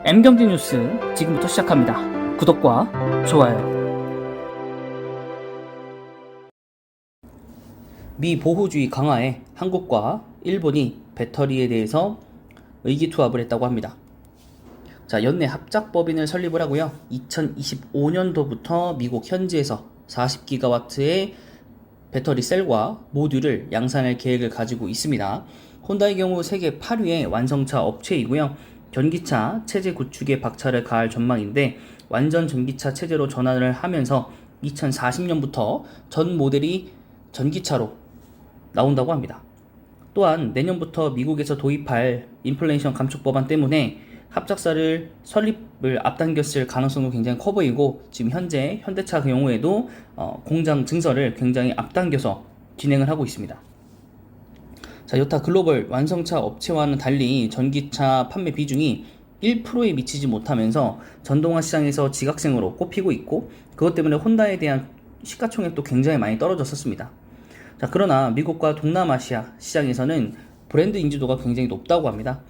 M경제 뉴스 지금부터 시작합니다. 구독과 좋아요. 미 보호주의 강화에 한국과 일본이 배터리에 대해서 의기투합을 했다고 합니다. 자, 연내 합작법인을 설립을 하고요. 2025년도부터 미국 현지에서 40기가와트의 배터리 셀과 모듈을 양산할 계획을 가지고 있습니다. 혼다의 경우 세계 8위의 완성차 업체이고요. 전기차 체제 구축에 박차를 가할 전망인데 완전 전기차 체제로 전환을 하면서 2040년부터 전 모델이 전기차로 나온다고 합니다. 또한 내년부터 미국에서 도입할 인플레이션 감축 법안 때문에 합작사를 설립을 앞당겼을 가능성도 굉장히 커 보이고, 지금 현재 현대차 경우에도 공장 증설을 굉장히 앞당겨서 진행을 하고 있습니다. 자, 여타 글로벌 완성차 업체와는 달리 전기차 판매 비중이 1%에 미치지 못하면서 전동화 시장에서 지각생으로 꼽히고 있고, 그것 때문에 혼다에 대한 시가총액도 굉장히 많이 떨어졌었습니다. 자, 그러나 미국과 동남아시아 시장에서는 브랜드 인지도가 굉장히 높다고 합니다.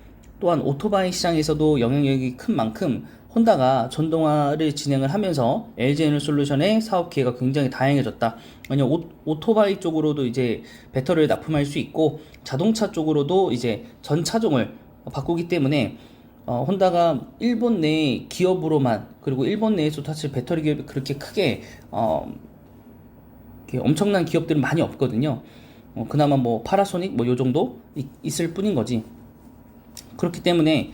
또한 오토바이 시장에서도 영향력이 큰 만큼 혼다가 전동화를 진행을 하면서 LG에너솔루션의 사업 기회가 굉장히 다양해졌다. 왜냐면 오토바이 쪽으로도 이제 배터리를 납품할 수 있고, 자동차 쪽으로도 이제 전 차종을 바꾸기 때문에 혼다가 일본 내 기업으로만, 그리고 일본 내에서도 사실 배터리 기업이 그렇게 크게 엄청난 기업들은 많이 없거든요. 그나마 뭐 파라소닉 뭐 요 정도 있을 뿐인 거지. 그렇기 때문에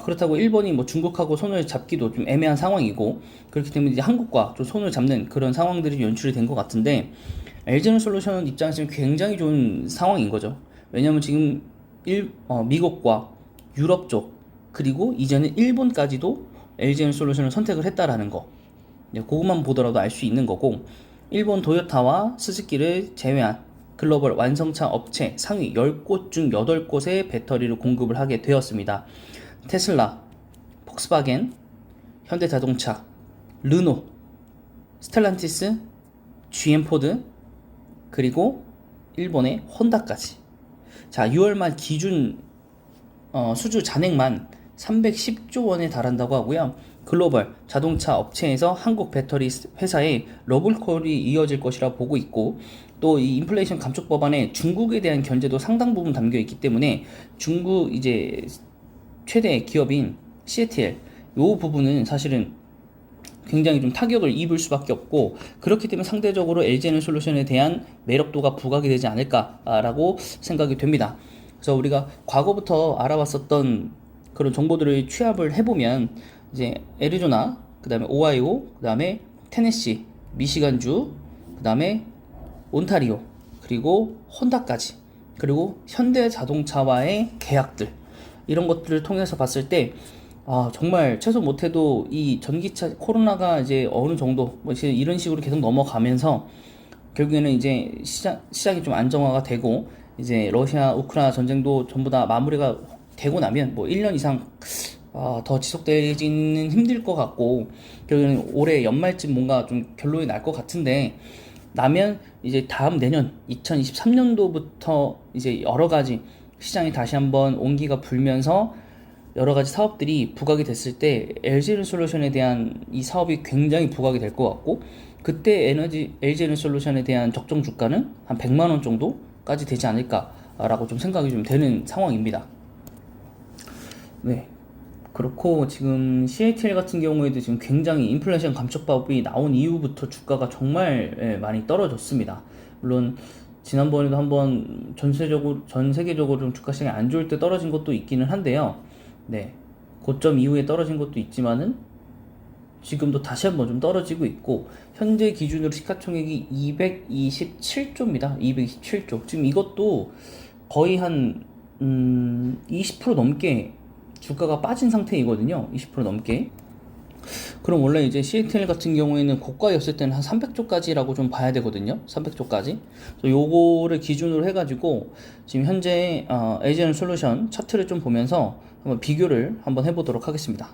그렇다고 일본이 뭐 중국하고 손을 잡기도 좀 애매한 상황이고, 그렇기 때문에 이제 한국과 좀 손을 잡는 그런 상황들이 연출이 된 것 같은데, LG에너솔루션 입장에서는 굉장히 좋은 상황인 거죠. 왜냐면 지금 미국과 유럽 쪽, 그리고 이제는 일본까지도 LG에너솔루션을 선택을 했다라는 거, 그것만 보더라도 알 수 있는 거고, 일본 도요타와 스즈키를 제외한 글로벌 완성차 업체 상위 10곳 중 8곳에 배터리를 공급을 하게 되었습니다. 테슬라, 폭스바겐, 현대자동차, 르노, 스텔란티스, GM포드, 그리고 일본의 혼다까지. 자, 6월 말 기준 수주 잔액만 310조 원에 달한다고 하고요. 글로벌 자동차 업체에서 한국 배터리 회사의 러블콜이 이어질 것이라 보고 있고, 또 이 인플레이션 감축 법안에 중국에 대한 견제도 상당 부분 담겨 있기 때문에 중국 이제 최대 기업인 CATL 요 부분은 사실은 굉장히 좀 타격을 입을 수밖에 없고, 그렇기 때문에 상대적으로 LG에너솔루션에 대한 매력도가 부각이 되지 않을까라고 생각이 됩니다. 그래서 우리가 과거부터 알아왔었던 그런 정보들을 취합을 해보면, 이제 애리조나, 그 다음에 오하이오, 그 다음에 테네시, 미시간주, 그 다음에 온타리오, 그리고 혼다까지, 그리고 현대자동차와의 계약들, 이런 것들을 통해서 봤을 때 정말 최소 못해도 이 전기차 코로나가 이제 어느 정도 뭐 이제 이런 식으로 계속 넘어가면서 결국에는 이제 시장이 좀 안정화가 되고, 이제 러시아 우크라이나 전쟁도 전부 다 마무리가 되고 나면 뭐 1년 이상 더 지속되지는 힘들 것 같고, 결국에는 올해 연말쯤 뭔가 좀 결론이 날 것 같은데, 나면 이제 다음 내년 2023년도부터 이제 여러 가지 시장이 다시 한번 온기가 불면서 여러 가지 사업들이 부각이 됐을 때 LG에너솔루션에 대한 이 사업이 굉장히 부각이 될 것 같고, 그때 LG에너솔루션에 대한 적정 주가는 한 100만 원 정도까지 되지 않을까라고 좀 생각이 좀 되는 상황입니다. 네. 그렇고 지금 CATL 같은 경우에도 지금 굉장히 인플레이션 감축법이 나온 이후부터 주가가 정말 많이 떨어졌습니다. 물론 지난번에도 한번 전 세계적으로 좀 주가 시장이 안 좋을 때 떨어진 것도 있기는 한데요. 네. 고점 이후에 떨어진 것도 있지만은 지금도 다시 한번 좀 떨어지고 있고, 현재 기준으로 시가총액이 227조입니다. 227조. 지금 이것도 거의 한 20% 넘게 주가가 빠진 상태이거든요. 20% 넘게. 그럼 원래 이제 CATL 같은 경우에는 고가였을 때는 한 300조까지라고 좀 봐야 되거든요. 300조까지. 요거를 기준으로 해가지고 지금 현재 LG에너솔루션 차트를 좀 보면서 한번 비교를 한번 해보도록 하겠습니다.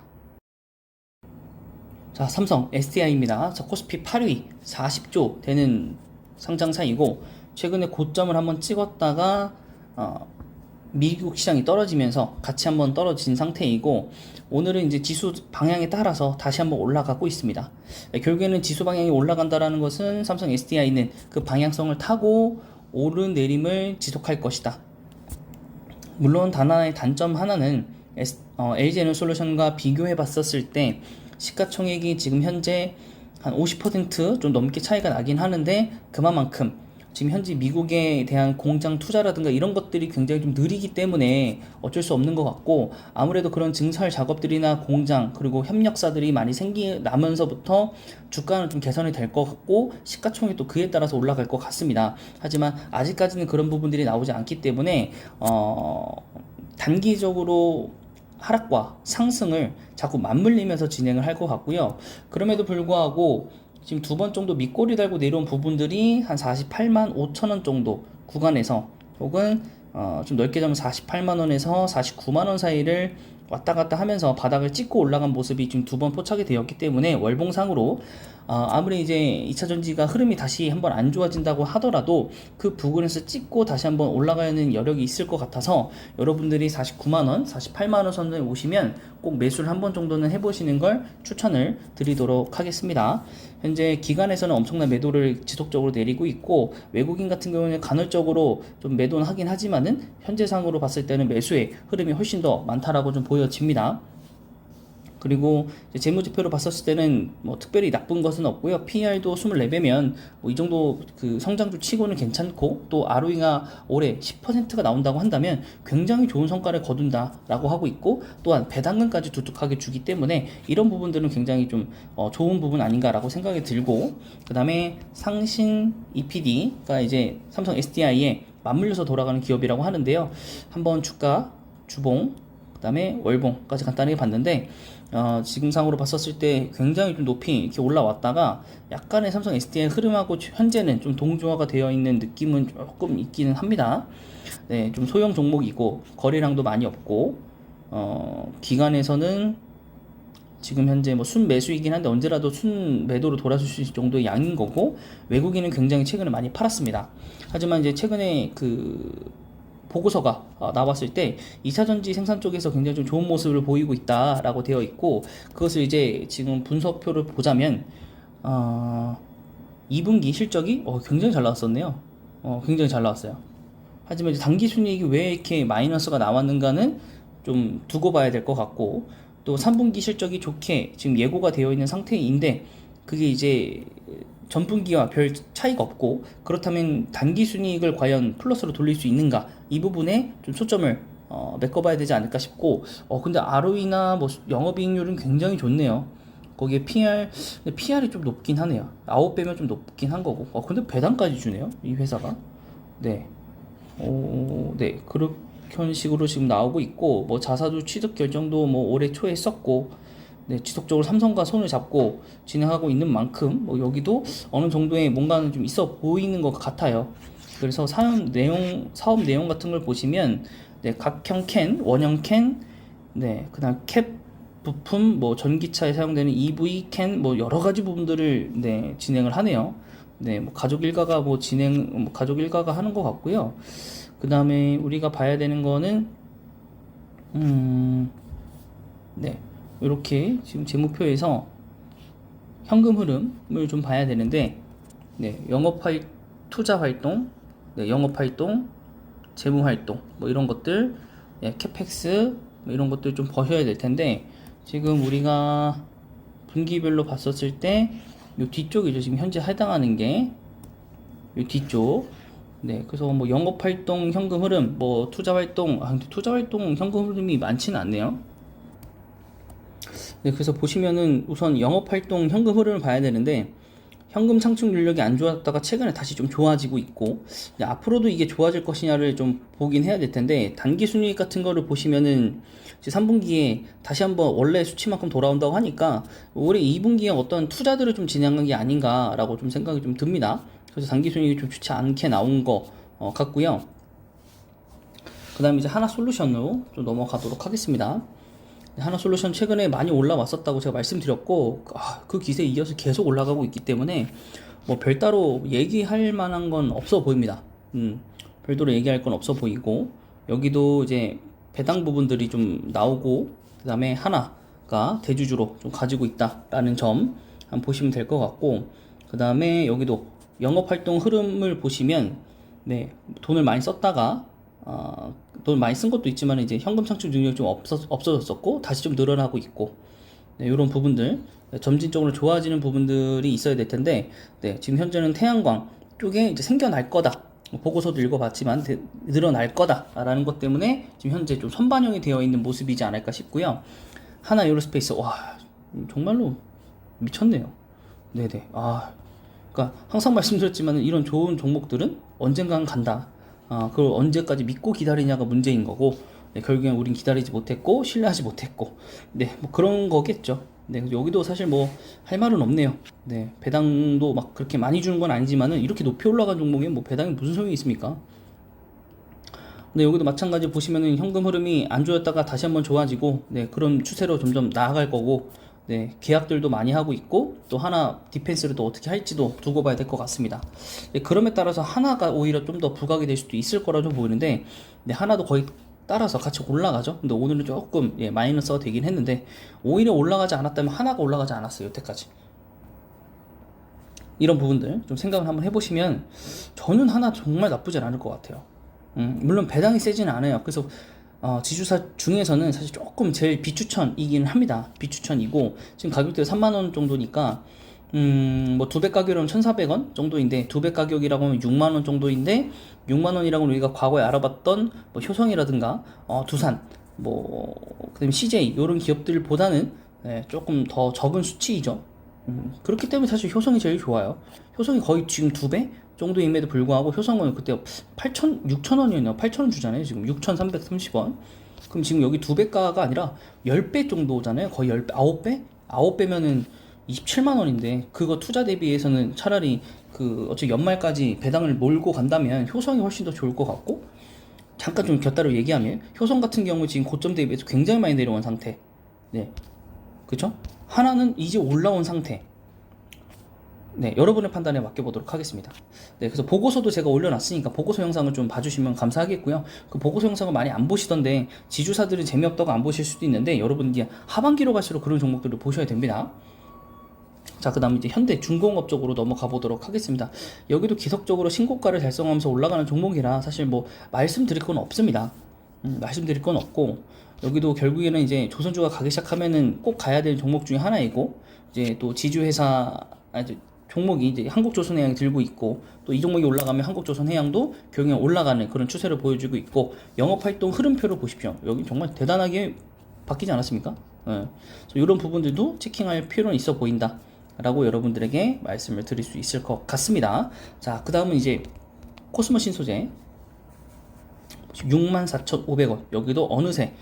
자, 삼성 SDI입니다. 자, 코스피 8위 40조 되는 상장사이고, 최근에 고점을 한번 찍었다가 미국 시장이 떨어지면서 같이 한번 떨어진 상태이고, 오늘은 이제 지수 방향에 따라서 다시 한번 올라가고 있습니다. 결국에는 지수 방향이 올라간다라는 것은 삼성 SDI는 그 방향성을 타고 오르내림을 지속할 것이다. 물론 단 하나의 단점 하나는 LG에너솔루션과 비교해 봤었을 때 시가총액이 지금 현재 한 50% 좀 넘게 차이가 나긴 하는데, 그만큼 지금 현재 미국에 대한 공장 투자라든가 이런 것들이 굉장히 좀 느리기 때문에 어쩔 수 없는 것 같고, 아무래도 그런 증설 작업들이나 공장 그리고 협력사들이 많이 생기나면서부터 주가는 좀 개선이 될 것 같고 시가총액도 그에 따라서 올라갈 것 같습니다. 하지만 아직까지는 그런 부분들이 나오지 않기 때문에 단기적으로 하락과 상승을 자꾸 맞물리면서 진행을 할 것 같고요. 그럼에도 불구하고 지금 두 번 정도 밑꼬리 달고 내려온 부분들이 한 48만 5천 원 정도 구간에서, 혹은 좀 넓게 잡으면 48만 원에서 49만 원 사이를 왔다 갔다 하면서 바닥을 찍고 올라간 모습이 지금 두 번 포착이 되었기 때문에, 월봉상으로 아무리 이제 2차전지가 흐름이 다시 한번 안 좋아진다고 하더라도 그 부근에서 찍고 다시 한번 올라가는 여력이 있을 것 같아서, 여러분들이 49만원, 48만원 선에 오시면 꼭 매수를 한 번 정도는 해보시는 걸 추천을 드리도록 하겠습니다. 현재 기관에서는 엄청난 매도를 지속적으로 내리고 있고, 외국인 같은 경우는 간헐적으로 좀 매도는 하긴 하지만은 현재상으로 봤을 때는 매수의 흐름이 훨씬 더 많다라고 좀 보여집니다. 그리고 재무지표로 봤었을 때는 뭐 특별히 나쁜 것은 없고요. PER도 24배면 뭐 이 정도 그 성장주 치고는 괜찮고, 또 ROE가 올해 10%가 나온다고 한다면 굉장히 좋은 성과를 거둔다라고 하고 있고, 또한 배당금까지 두둑하게 주기 때문에 이런 부분들은 굉장히 좀 좋은 부분 아닌가라고 생각이 들고, 그 다음에 상신 EPD가 이제 삼성 SDI에 맞물려서 돌아가는 기업이라고 하는데요. 한번 주가, 주봉, 그 다음에 월봉까지 간단하게 봤는데, 지금 상으로 봤었을 때 굉장히 좀 높이 이렇게 올라왔다가 약간의 삼성 SDI 흐름하고 현재는 좀 동조화가 되어 있는 느낌은 조금 있기는 합니다. 네, 좀 소형 종목이고 거래량도 많이 없고, 기관에서는 지금 현재 뭐 순매수이긴 한데 언제라도 순매도로 돌아설 수 있을 정도의 양인 거고, 외국인은 굉장히 최근에 많이 팔았습니다. 하지만 이제 최근에 그 보고서가 나왔을 때 2차전지 생산 쪽에서 굉장히 좀 좋은 모습을 보이고 있다라고 되어 있고, 그것을 이제 지금 분석표를 보자면 2분기 실적이 굉장히 잘 나왔었네요. 굉장히 잘 나왔어요. 하지만 이제 당기순이익이 왜 이렇게 마이너스가 나왔는가는 좀 두고 봐야 될 것 같고, 또 3분기 실적이 좋게 지금 예고가 되어 있는 상태인데, 그게 이제 전분기와 별 차이가 없고, 그렇다면 단기순이익을 과연 플러스로 돌릴 수 있는가, 이 부분에 좀 초점을 메꿔봐야 되지 않을까 싶고, 근데 ROE나 뭐 영업이익률은 굉장히 좋네요. 거기에 근데 PR이 좀 높긴 하네요. 9배면 좀 높긴 한 거고, 근데 배당까지 주네요, 이 회사가. 네. 네, 그런 식으로 지금 나오고 있고, 뭐 자사주 취득 결정도 뭐 올해 초에 했었고, 네, 지속적으로 삼성과 손을 잡고 진행하고 있는 만큼 뭐 여기도 어느 정도의 뭔가는 좀 있어 보이는 것 같아요. 그래서 사업 내용 같은 걸 보시면, 네, 각형 캔, 원형 캔, 네, 그다음 캡 부품, 뭐 전기차에 사용되는 EV 캔, 뭐 여러 가지 부분들을 네, 진행을 하네요. 네, 뭐 가족 일가가 가족 일가가 하는 것 같고요. 그 다음에 우리가 봐야 되는 거는, 네, 이렇게 지금 재무표에서 현금 흐름을 좀 봐야 되는데, 네, 투자 활동, 네, 영업 활동, 재무 활동, 뭐 이런 것들, 네, 캐펙스, 뭐 이런 것들 좀 보셔야 될 텐데, 지금 우리가 분기별로 봤었을 때, 요 뒤쪽이죠. 지금 현재 해당하는 게, 요 뒤쪽. 네, 그래서 뭐 영업 활동 현금 흐름, 뭐 투자 활동, 근데 투자 활동 현금 흐름이 많지는 않네요. 네, 그래서 보시면은 우선 영업 활동 현금 흐름을 봐야 되는데, 현금 창출 능력이 안 좋았다가 최근에 다시 좀 좋아지고 있고, 앞으로도 이게 좋아질 것이냐를 좀 보긴 해야 될 텐데, 단기 순이익 같은 거를 보시면은 이제 3분기에 다시 한번 원래 수치만큼 돌아온다고 하니까 올해 2분기에 어떤 투자들을 좀 진행한 게 아닌가라고 좀 생각이 좀 듭니다. 그래서 단기 순이익이 좀 좋지 않게 나온 거 같고요. 그 다음에 이제 하나솔루션으로 좀 넘어가도록 하겠습니다. 하나솔루션 최근에 많이 올라왔었다고 제가 말씀드렸고, 그 기세에 이어서 계속 올라가고 있기 때문에 뭐 별따로 얘기할 만한 건 없어 보입니다. 별도로 얘기할 건 없어 보이고, 여기도 이제 배당 부분들이 좀 나오고, 그 다음에 하나가 대주주로 좀 가지고 있다라는 점 한번 보시면 될 것 같고, 그 다음에 여기도 영업활동 흐름을 보시면, 네, 돈을 많이 썼다가, 돈을 많이 쓴 것도 있지만 이제 현금 창출 능력이 좀 없어졌었고, 다시 좀 늘어나고 있고, 네, 이런 부분들, 네, 점진적으로 좋아지는 부분들이 있어야 될 텐데, 네, 지금 현재는 태양광 쪽에 이제 생겨날 거다. 보고서도 읽어봤지만 늘어날 거다라는 것 때문에 지금 현재 좀 선반영이 되어 있는 모습이지 않을까 싶고요. 하나 에어로스페이스, 와, 정말로 미쳤네요. 네네. 그러니까 항상 말씀드렸지만 이런 좋은 종목들은 언젠간 간다. 그걸 언제까지 믿고 기다리냐가 문제인 거고, 네, 결국엔 우린 기다리지 못했고 신뢰하지 못했고, 네, 뭐 그런 거겠죠. 네, 여기도 사실 뭐 할 말은 없네요. 네, 배당도 막 그렇게 많이 주는 건 아니지만은 이렇게 높이 올라간 종목에 뭐 배당이 무슨 소용이 있습니까? 네, 여기도 마찬가지 보시면은 현금 흐름이 안 좋았다가 다시 한번 좋아지고, 네, 그런 추세로 점점 나아갈 거고, 네, 계약들도 많이 하고 있고, 또 하나 디펜스를 또 어떻게 할지도 두고 봐야 될 것 같습니다. 네, 그럼에 따라서 하나가 오히려 좀 더 부각이 될 수도 있을 거라 좀 보이는데, 네, 하나도 거의 따라서 같이 올라가죠. 근데 오늘은 조금 마이너스가 되긴 했는데, 오히려 올라가지 않았다면 하나가 올라가지 않았어요, 여태까지. 이런 부분들 좀 생각을 한번 해보시면 저는 하나 정말 나쁘진 않을 것 같아요. 물론 배당이 세지는 않아요. 그래서 지주사 중에서는 사실 조금 제일 비추천이긴 합니다. 비추천이고 지금 가격대가 3만원 정도니까 뭐 두 배 가격이라면 1,400원 정도인데, 두 배 가격이라고 하면 6만원 정도인데, 6만원이라고 우리가 과거에 알아봤던 뭐 효성이라든가 두산, 뭐 그다음에 CJ 이런 기업들보다는, 네, 조금 더 적은 수치이죠. 그렇기 때문에 사실 효성이 제일 좋아요. 효성이 거의 지금 두 배 정도임에도 불구하고, 효성은 그때 8천, 6천원이었나요? 8천원 주잖아요. 지금 6,330원. 그럼 지금 여기 두 배가가 아니라 10배 정도잖아요. 거의 10배, 9배? 9배면은 27만원인데, 그거 투자 대비해서는 차라리 어차피 연말까지 배당을 몰고 간다면 효성이 훨씬 더 좋을 것 같고, 잠깐 좀 곁다리로 얘기하면 효성 같은 경우 지금 고점 대비해서 굉장히 많이 내려온 상태. 네. 그쵸? 하나는 이제 올라온 상태. 네, 여러분의 판단에 맡겨보도록 하겠습니다. 네, 그래서 보고서도 제가 올려놨으니까 보고서 영상을 좀 봐주시면 감사하겠고요. 그 보고서 영상을 많이 안 보시던데, 지주사들은 재미없다고 안 보실 수도 있는데, 여러분 이제 하반기로 갈수록 그런 종목들을 보셔야 됩니다. 자, 그 다음 이제 현대 중공업 쪽으로 넘어가 보도록 하겠습니다. 여기도 기속적으로 신고가를 달성하면서 올라가는 종목이라 사실 뭐 말씀드릴 건 없습니다. 말씀드릴 건 없고, 여기도 결국에는 이제 조선주가 가기 시작하면은 꼭 가야 될 종목 중에 하나이고, 이제 또 지주회사, 종목이 이제 한국조선해양이 들고 있고, 또 이 종목이 올라가면 한국조선해양도 결국엔 올라가는 그런 추세를 보여주고 있고, 영업활동 흐름표를 보십시오. 여기 정말 대단하게 바뀌지 않았습니까? 이런 부분들도 체킹할 필요는 있어 보인다 라고 여러분들에게 말씀을 드릴 수 있을 것 같습니다. 자, 그 다음은 이제 코스모 신소재 64,500원, 여기도 어느새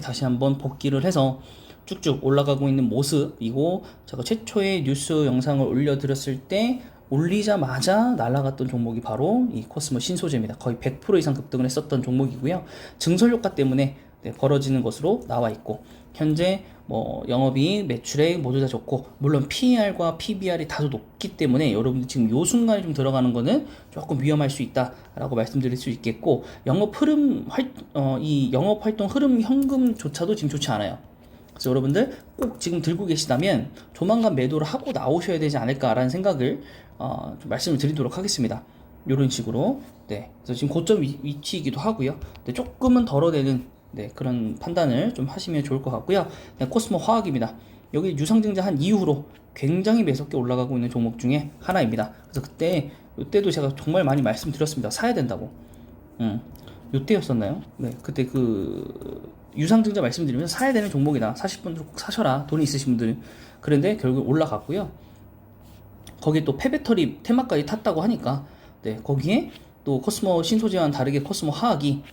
다시 한번 복귀를 해서 쭉쭉 올라가고 있는 모습이고, 제가 최초의 뉴스 영상을 올려드렸을 때 올리자마자 날아갔던 종목이 바로 이 코스모 신소재입니다. 거의 100% 이상 급등을 했었던 종목이고요. 증설 효과 때문에 벌어지는 것으로 나와 있고, 현재 뭐 영업이익, 매출액 모두 다 좋고, 물론 PER과 PBR이 다소 높기 때문에 여러분들 지금 요 순간에 좀 들어가는 거는 조금 위험할 수 있다라고 말씀드릴 수 있겠고, 이 영업 활동 흐름 현금조차도 지금 좋지 않아요. 그래서 여러분들 꼭 지금 들고 계시다면 조만간 매도를 하고 나오셔야 되지 않을까라는 생각을 좀 말씀을 드리도록 하겠습니다. 이런 식으로. 네, 그래서 지금 고점 위치이기도 하고요. 네, 조금은 덜어내는, 네, 그런 판단을 좀 하시면 좋을 것 같고요. 네, 코스모 화학입니다. 여기 유상증자 한 이후로 굉장히 매섭게 올라가고 있는 종목 중에 하나입니다. 그래서 이때도 제가 정말 많이 말씀드렸습니다. 사야 된다고. 이때였었나요? 네, 그때 유상증자 말씀드리면서 사야 되는 종목이다. 사실 분들 꼭 사셔라. 돈이 있으신 분들은. 그런데 결국 올라갔고요. 거기에 또 폐배터리 테마까지 탔다고 하니까, 네, 거기에 또 코스모 신소재와는 다르게 코스모 화학이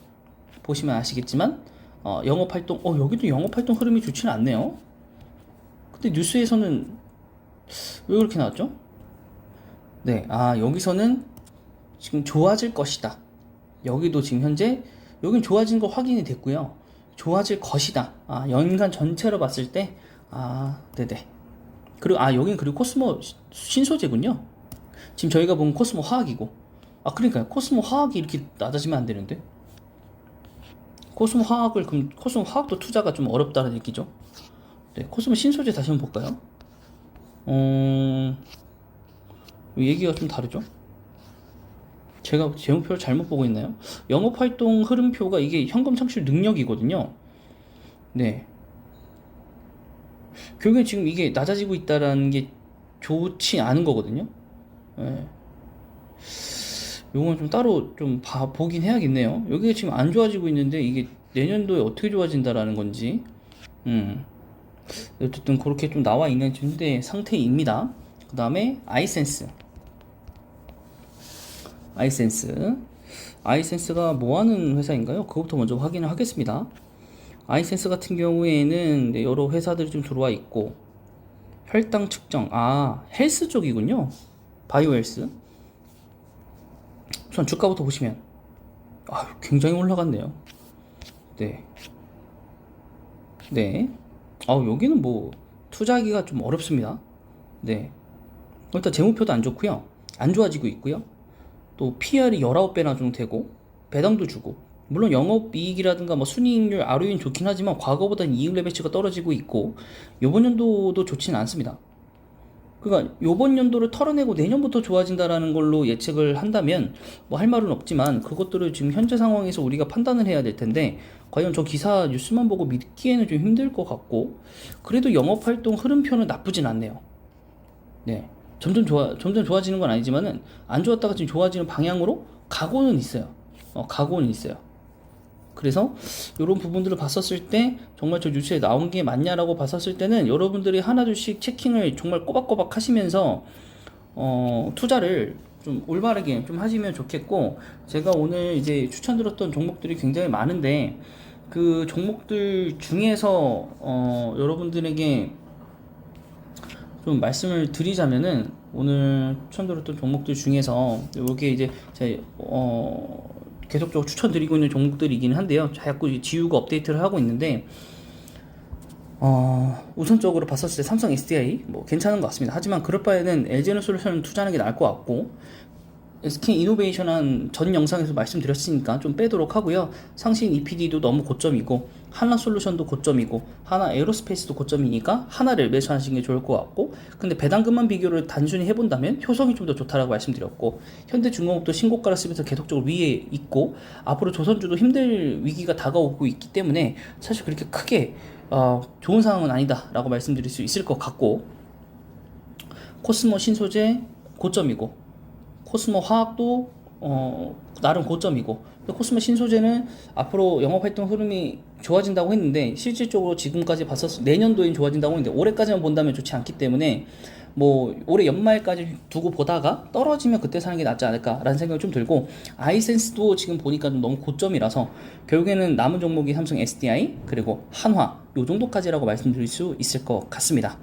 보시면 아시겠지만 영업활동, 여기도 영업활동 흐름이 좋지는 않네요. 근데 뉴스에서는 왜 그렇게 나왔죠? 네, 여기서는 지금 좋아질 것이다. 여기도 지금 현재 여긴 좋아진 거 확인이 됐고요. 좋아질 것이다. 연간 전체로 봤을 때, 네네. 그리고 여긴 그리고 코스모 신소재군요. 지금 저희가 본 코스모 화학이고, 그러니까요. 코스모 화학이 이렇게 낮아지면 안 되는데. 코스모 화학을 그럼 코스모 화학도 투자가 좀 어렵다는 얘기죠. 네, 코스모 신소재 다시 한번 볼까요? 얘기가 좀 다르죠. 제가 재무표를 잘못 보고 있나요? 영업활동 흐름표가 이게 현금 창출 능력이거든요. 네. 결국엔 지금 이게 낮아지고 있다라는 게 좋지 않은 거거든요. 네. 요건 좀 따로 좀 보긴 해야겠네요. 여기가 지금 안 좋아지고 있는데 이게 내년도에 어떻게 좋아진다라는 건지. 어쨌든 그렇게 좀 나와 있는 현재 상태입니다. 그 다음에 아이센스. 아이센스가 뭐 하는 회사인가요? 그것부터 먼저 확인을 하겠습니다. 아이센스 같은 경우에는 여러 회사들이 좀 들어와 있고, 혈당 측정, 헬스 쪽이군요. 바이오 헬스. 우선 주가부터 보시면, 굉장히 올라갔네요. 네. 네. 여기는 뭐, 투자하기가 좀 어렵습니다. 네. 일단 재무표도 안 좋고요. 안 좋아지고 있고요. 또 PR이 19배나 좀 되고 배당도 주고, 물론 영업이익이라든가 뭐 순이익률, ROE는 좋긴 하지만 과거보다는 이익 레벨치가 떨어지고 있고 요번 연도도 좋지는 않습니다. 그러니까 요번 연도를 털어내고 내년부터 좋아진다라는 걸로 예측을 한다면 뭐 할 말은 없지만 그것들을 지금 현재 상황에서 우리가 판단을 해야 될 텐데 과연 저 기사 뉴스만 보고 믿기에는 좀 힘들 것 같고, 그래도 영업활동 흐름표는 나쁘진 않네요. 네. 점점 좋아지는 건 아니지만은 안 좋았다가 지금 좋아지는 방향으로 가고는 있어요. 가고는 있어요. 그래서 이런 부분들을 봤었을 때 정말 저 뉴스에 나온 게 맞냐라고 봤었을 때는 여러분들이 하나둘씩 체킹을 정말 꼬박꼬박 하시면서 투자를 좀 올바르게 좀 하시면 좋겠고, 제가 오늘 이제 추천드렸던 종목들이 굉장히 많은데 그 종목들 중에서 여러분들에게 좀 말씀을 드리자면은 오늘 추천드렸던 종목들 중에서 이게 이제 제가 계속적으로 추천드리고 있는 종목들이긴 한데요. 자꾸 지우고 업데이트를 하고 있는데 우선적으로 봤었을 때 삼성 SDI 뭐 괜찮은 것 같습니다. 하지만 그럴 바에는 LG에너솔루션을 투자하는 게 나을 것 같고, SK 이노베이션은 전 영상에서 말씀드렸으니까 좀 빼도록 하고요. 상신 EPD도 너무 고점이고, 한라솔루션도 고점이고, 하나 에어로스페이스도 고점이니까 하나를 매수하시는 게 좋을 것 같고, 근데 배당금만 비교를 단순히 해본다면 효성이 좀 더 좋다라고 말씀드렸고, 현대중공업도 신고가를 쓰면서 계속적으로 위에 있고, 앞으로 조선주도 힘들 위기가 다가오고 있기 때문에 사실 그렇게 크게 좋은 상황은 아니다 라고 말씀드릴 수 있을 것 같고, 코스모 신소재 고점이고, 코스모 화학도 나름 고점이고, 코스모 신소재는 앞으로 영업활동 흐름이 좋아진다고 했는데 실질적으로 지금까지 봤었을 내년도엔 좋아진다고 했는데 올해까지만 본다면 좋지 않기 때문에 뭐 올해 연말까지 두고 보다가 떨어지면 그때 사는 게 낫지 않을까라는 생각이 좀 들고, 아이센스도 지금 보니까 좀 너무 고점이라서 결국에는 남은 종목이 삼성 SDI 그리고 한화 요 정도까지라고 말씀드릴 수 있을 것 같습니다.